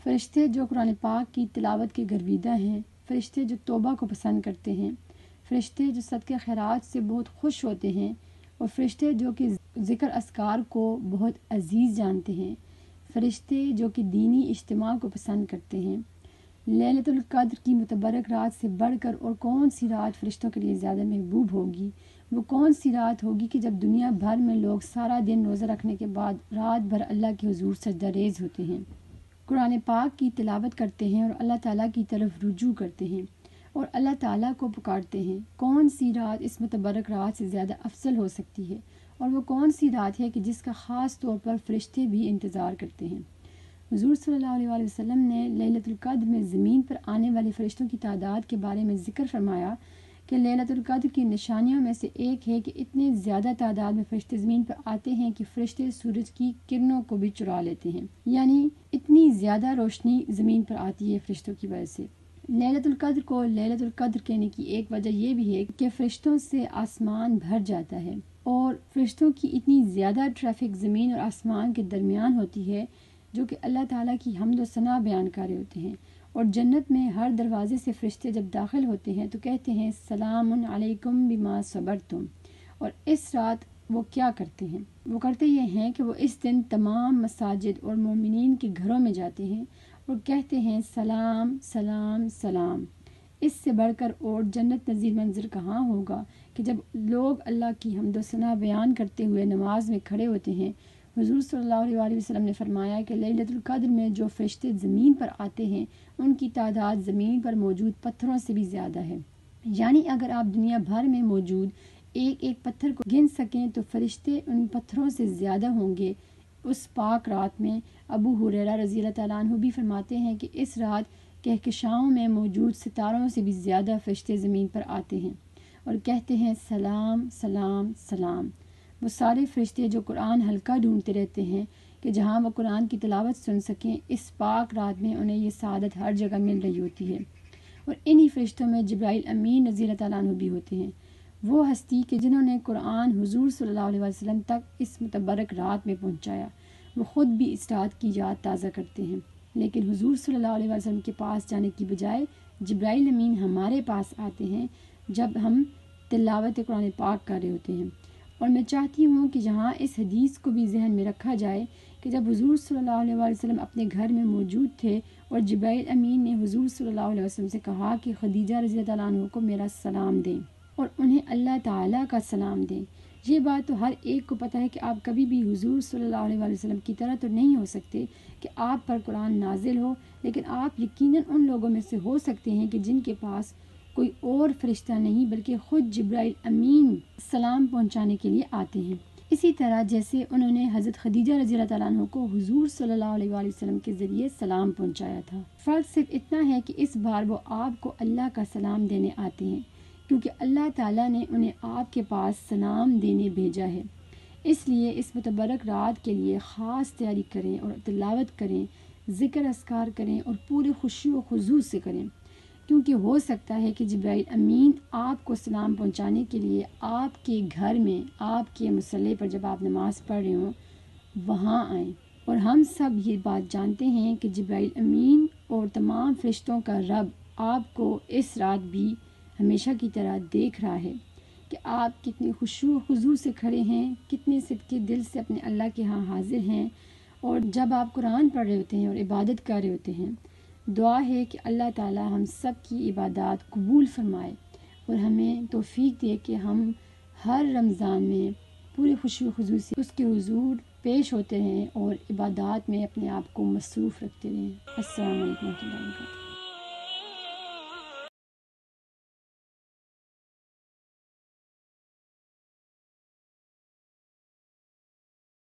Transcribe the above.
فرشتے جو قرآن پاک کی تلاوت کے گرویدہ ہیں، فرشتے جو توبہ کو پسند کرتے ہیں، فرشتے جو صدقہ خیرات سے بہت خوش ہوتے ہیں، اور فرشتے جو کہ ذکر اذکار کو بہت عزیز جانتے ہیں، فرشتے جو کہ دینی اجتماع کو پسند کرتے ہیں، لیلۃ القدر کی متبرک رات سے بڑھ کر اور کون سی رات فرشتوں کے لیے زیادہ محبوب ہوگی؟ وہ کون سی رات ہوگی کہ جب دنیا بھر میں لوگ سارا دن روزہ رکھنے کے بعد رات بھر اللہ کے حضور سجدہ ریز ہوتے ہیں، قرآن پاک کی تلاوت کرتے ہیں اور اللہ تعالیٰ کی طرف رجوع کرتے ہیں اور اللہ تعالیٰ کو پکارتے ہیں؟ کون سی رات اس متبرک رات سے زیادہ افضل ہو سکتی ہے؟ اور وہ کون سی رات ہے کہ جس کا خاص طور پر فرشتے بھی انتظار کرتے ہیں؟ حضور صلی اللہ علیہ وآلہ وسلم نے لیلۃ القدر میں زمین پر آنے والے فرشتوں کی تعداد کے بارے میں ذکر فرمایا کہ لیلۃ القدر کی نشانیوں میں سے ایک ہے کہ اتنے زیادہ تعداد میں فرشتے زمین پر آتے ہیں کہ فرشتے سورج کی کرنوں کو بھی چرا لیتے ہیں، یعنی اتنی زیادہ روشنی زمین پر آتی ہے فرشتوں کی وجہ سے۔ لیلۃ القدر کو لیلۃ القدر کہنے کی ایک وجہ یہ بھی ہے کہ فرشتوں سے آسمان بھر جاتا ہے، اور فرشتوں کی اتنی زیادہ ٹریفک زمین اور آسمان کے درمیان ہوتی ہے جو کہ اللہ تعالیٰ کی حمد و ثنا بیان کر رہے ہوتے ہیں، اور جنت میں ہر دروازے سے فرشتے جب داخل ہوتے ہیں تو کہتے ہیں سلام علیکم بما صبرتم، اور اس رات وہ کیا کرتے ہیں؟ وہ کرتے یہ ہیں کہ وہ اس دن تمام مساجد اور مومنین کے گھروں میں جاتے ہیں اور کہتے ہیں سلام سلام سلام۔ اس سے بڑھ کر اور جنت نظیر منظر کہاں ہوگا کہ جب لوگ اللہ کی حمد و ثنا بیان کرتے ہوئے نماز میں کھڑے ہوتے ہیں۔ حضور صلی اللہ علیہ وآلہ وسلم نے فرمایا کہ لیلۃ القدر میں جو فرشتے زمین پر آتے ہیں ان کی تعداد زمین پر موجود پتھروں سے بھی زیادہ ہے، یعنی اگر آپ دنیا بھر میں موجود ایک ایک پتھر کو گن سکیں تو فرشتے ان پتھروں سے زیادہ ہوں گے اس پاک رات میں۔ ابو ہریرہ رضی اللہ تعالیٰ عنہ بھی فرماتے ہیں کہ اس رات کہکشاؤں میں موجود ستاروں سے بھی زیادہ فرشتے زمین پر آتے ہیں اور کہتے ہیں سلام سلام سلام۔ وہ سارے فرشتے جو قرآن حلقہ ڈھونڈتے رہتے ہیں کہ جہاں وہ قرآن کی تلاوت سن سکیں، اس پاک رات میں انہیں یہ سعادت ہر جگہ مل رہی ہوتی ہے، اور انہی فرشتوں میں جبرائیل امین رضی اللہ تعالیٰ عنہ بھی ہوتے ہیں، وہ ہستی کہ جنہوں نے قرآن حضور صلی اللہ علیہ وسلم تک اس متبرک رات میں پہنچایا۔ وہ خود بھی اس رات کی یاد تازہ کرتے ہیں، لیکن حضور صلی اللہ علیہ وسلم کے پاس جانے کی بجائے جبرائیل امین ہمارے پاس آتے ہیں جب ہم تلاوت قرآن پاک کر رہے ہوتے ہیں۔ اور میں چاہتی ہوں کہ یہاں اس حدیث کو بھی ذہن میں رکھا جائے کہ جب حضور صلی اللہ علیہ وسلم اپنے گھر میں موجود تھے اور جبرائیل امین نے حضور صلی اللہ علیہ وسلم سے کہا کہ خدیجہ رضی اللہ تعالیٰ عنہ کو میرا سلام دیں اور انہیں اللہ تعالیٰ کا سلام دیں۔ یہ بات تو ہر ایک کو پتہ ہے کہ آپ کبھی بھی حضور صلی اللہ علیہ وسلم کی طرح تو نہیں ہو سکتے کہ آپ پر قرآن نازل ہو، لیکن آپ یقیناً ان لوگوں میں سے ہو سکتے ہیں کہ جن کے پاس کوئی اور فرشتہ نہیں بلکہ خود جبرائیل امین سلام پہنچانے کے لیے آتے ہیں، اسی طرح جیسے انہوں نے حضرت خدیجہ رضی اللہ تعالیٰ عنہ کو حضور صلی اللہ علیہ وآلہ وسلم کے ذریعے سلام پہنچایا تھا۔ فرق صرف اتنا ہے کہ اس بار وہ آپ کو اللہ کا سلام دینے آتے ہیں، کیونکہ اللہ تعالیٰ نے انہیں آپ کے پاس سلام دینے بھیجا ہے۔ اس لیے اس متبرک رات کے لیے خاص تیاری کریں اور تلاوت کریں، ذکر اذکار کریں اور پورے خوشی و خضوع سے کریں، کیونکہ ہو سکتا ہے کہ جبرائیل امین آپ کو سلام پہنچانے کے لیے آپ کے گھر میں آپ کے مصلی پر جب آپ نماز پڑھ رہے ہوں وہاں آئیں۔ اور ہم سب یہ بات جانتے ہیں کہ جبرائیل امین اور تمام فرشتوں کا رب آپ کو اس رات بھی ہمیشہ کی طرح دیکھ رہا ہے کہ آپ کتنی خشوع و خضوع سے کھڑے ہیں، کتنے صدقے دل سے اپنے اللہ کے ہاں حاضر ہیں، اور جب آپ قرآن پڑھ رہے ہوتے ہیں اور عبادت کر رہے ہوتے ہیں۔ دعا ہے کہ اللہ تعالیٰ ہم سب کی عبادات قبول فرمائے اور ہمیں توفیق دے کہ ہم ہر رمضان میں پورے خوشی و خضوع سے اس کے حضور پیش ہوتے رہیں اور عبادات میں اپنے آپ کو مصروف رکھتے رہیں۔ السلام علیکم ورحمۃ اللہ وبرکاتہ۔